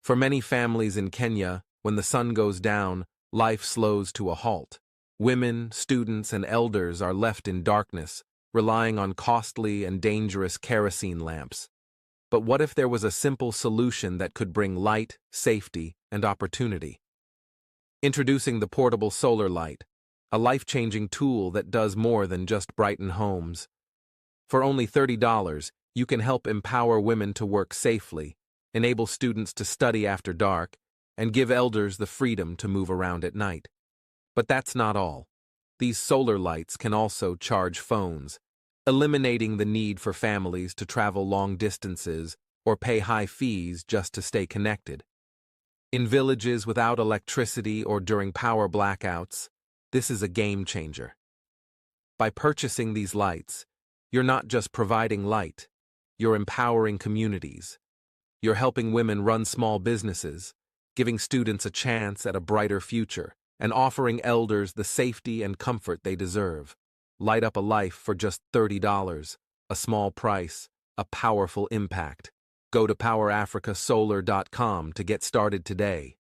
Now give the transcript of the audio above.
For many families in Kenya, when the sun goes down, life slows to a halt. Women, students, and elders are left in darkness, relying on costly and dangerous kerosene lamps. But what if there was a simple solution that could bring light, safety, and opportunity? Introducing the portable solar light, a life-changing tool that does more than just brighten homes. For only $30, you can help empower women to work safely, enable students to study after dark, and give elders the freedom to move around at night. But that's not all. These solar lights can also charge phones, eliminating the need for families to travel long distances or pay high fees just to stay connected. In villages without electricity or during power blackouts, this is a game changer. By purchasing these lights, you're not just providing light, you're empowering communities. You're helping women run small businesses, giving students a chance at a brighter future, and offering elders the safety and comfort they deserve. Light up a life for just $30, a small price, a powerful impact. Go to powerafricasolar.com to get started today.